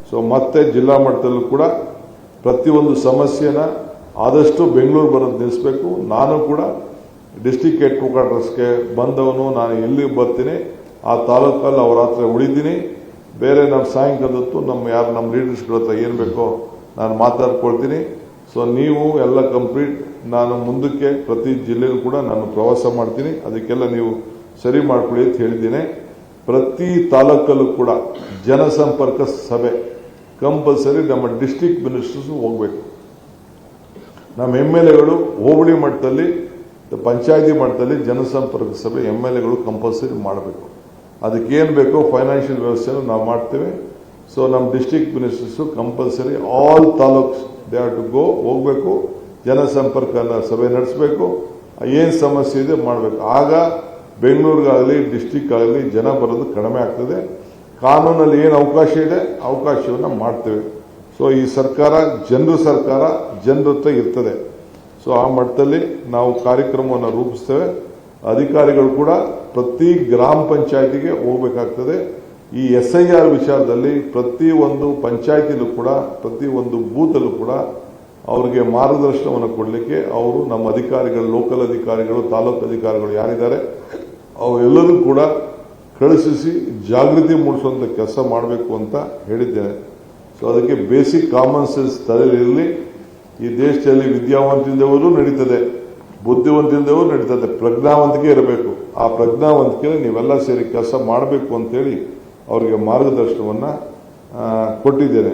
So ಮತ್ತೆ ಜಿಲ್ಲಾ ಮಟ್ಟದಲ್ಲೂ ಕೂಡ ಪ್ರತಿಯೊಂದು ಸಮಸ್ಯೆನ ಆದಷ್ಟು ಬೆಂಗಳೂರು ಬರೋದು ನಿಲ್ಲಿಸಬೇಕು. ನಾನು ಕೂಡ ಡಿಸ್ಟ್ರಿಕ್ಟ್ ಹೆಡ್ ಕ್ವಾರ್ಟರ್ಸ್ಗೆ ಬಂದವನು, ನಾನು ಎಲ್ಲಿಗೆ ಬರ್ತೀನಿ ಆ ತಾಲೂಕಲ್ಲಿ ಅವರ ಹತ್ರ ಉಳಿದ್ದೀನಿ. ಬೇರೆ ನಮ್ಮ ಸಾಯಂಕಾಲದತ್ತು ನಮ್ಮ ಲೀಡರ್ಸ್ಗಳ ಹತ್ರ ಏನು ಬೇಕೋ ನಾನು ಮಾತಾಡ್ಕೊಳ್ತೀನಿ. ಸೊ ನೀವು ಎಲ್ಲ ಕಂಪ್ಲೀಟ್, ನಾನು ಮುಂದಕ್ಕೆ ಪ್ರತಿ ಜಿಲ್ಲೆಯಲ್ಲೂ ಕೂಡ ನಾನು ಪ್ರವಾಸ ಮಾಡ್ತೀನಿ. ಅದಕ್ಕೆಲ್ಲ ನೀವು ಸರಿ ಮಾಡ್ಕೊಳ್ಳಿ ಅಂತ ಹೇಳಿದ್ದೀನಿ. ಪ್ರತಿ ತಾಲೂಕಲ್ಲೂ ಕೂಡ ಜನಸಂಪರ್ಕ ಸಭೆ ಕಂಪಲ್ಸರಿ ನಮ್ಮ ಡಿಸ್ಟ್ರಿಕ್ಟ್ ಮಿನಿಸ್ಟರ್ಸ್ ಹೋಗಬೇಕು. ನಮ್ಮ MLAಗಳು ಹೋಬಳಿ ಮಟ್ಟದಲ್ಲಿ, ಪಂಚಾಯತಿ ಮಟ್ಟದಲ್ಲಿ ಜನಸಂಪರ್ಕ ಸಭೆ MLAಗಳು ಕಂಪಲ್ಸರಿ ಮಾಡಬೇಕು. ಅದಕ್ಕೇನು ಬೇಕೋ ಫೈನಾನ್ಷಿಯಲ್ ವ್ಯವಸ್ಥೆನ ನಾವು ಮಾಡ್ತೇವೆ. ಸೊ ನಮ್ಮ district ministers compulsory all taluks they have to go, ಹೋಗಬೇಕು, ಜನಸಂಪರ್ಕನ ಸಭೆ ನಡೆಸಬೇಕು, ಏನು ಸಮಸ್ಯೆ ಇದೆ ಮಾಡಬೇಕು. ಆಗ ಬೆಂಗಳೂರಿಗಾಗಲಿ ಡಿಸ್ಟ್ರಿಕ್ಟ್ ಆಗಲಿ ಜನ ಬರೋದು ಕಡಿಮೆ ಆಗ್ತದೆ. ಕಾನೂನಲ್ಲಿ ಏನು ಅವಕಾಶ ಇದೆ ಅವಕಾಶವನ್ನು ಮಾಡ್ತೇವೆ. ಸೊ ಈ ಸರ್ಕಾರ ಜನರ ಸರ್ಕಾರ, ಜನರ ಹತ್ರ ಇರ್ತದೆ. ಸೊ ಆ ಮಟ್ಟದಲ್ಲಿ ನಾವು ಕಾರ್ಯಕ್ರಮವನ್ನು ರೂಪಿಸ್ತೇವೆ. ಅಧಿಕಾರಿಗಳು ಕೂಡ ಪ್ರತಿ ಗ್ರಾಮ ಪಂಚಾಯತಿಗೆ ಹೋಗಬೇಕಾಗ್ತದೆ. ಈ SIR ವಿಚಾರದಲ್ಲಿ ಪ್ರತಿ ಒಂದು ಪಂಚಾಯತಿಲೂ ಕೂಡ, ಪ್ರತಿ ಒಂದು ಬೂತಲ್ಲೂ ಕೂಡ ಅವರಿಗೆ ಮಾರ್ಗದರ್ಶನವನ್ನು ಕೊಡಲಿಕ್ಕೆ ಅವರು ನಮ್ಮ ಅಧಿಕಾರಿಗಳು, ಲೋಕಲ್ ಅಧಿಕಾರಿಗಳು, ತಾಲೂಕು ಅಧಿಕಾರಿಗಳು ಯಾರಿದ್ದಾರೆ ಅವೆಲ್ಲರೂ ಕೂಡ ಕಳಿಸಿ ಜಾಗೃತಿ ಮೂಡಿಸುವಂತ ಕೆಲಸ ಮಾಡಬೇಕು ಅಂತ ಹೇಳಿದ್ದೇನೆ. ಸೊ ಅದಕ್ಕೆ ಬೇಸಿಕ್ ಕಾಮನ್ ಸೆನ್ಸ್ ತಲೆಯಲ್ಲಿ ಈ ದೇಶದಲ್ಲಿ ವಿದ್ಯಾವಂತಿಲ್ಲದವರು ನಡೀತದೆ, ಬುದ್ಧಿವಂತಿಲ್ಲದವರು ನಡೀತದೆ, ಪ್ರಜ್ಞಾವಂತಿಕೆ ಇರಬೇಕು. ಆ ಪ್ರಜ್ಞಾವಂತಿಕೆ ನೀವೆಲ್ಲ ಸೇರಿ ಕೆಲಸ ಮಾಡಬೇಕು ಅಂತೇಳಿ ಅವರಿಗೆ ಮಾರ್ಗದರ್ಶನವನ್ನು ಕೊಟ್ಟಿದ್ದೇನೆ.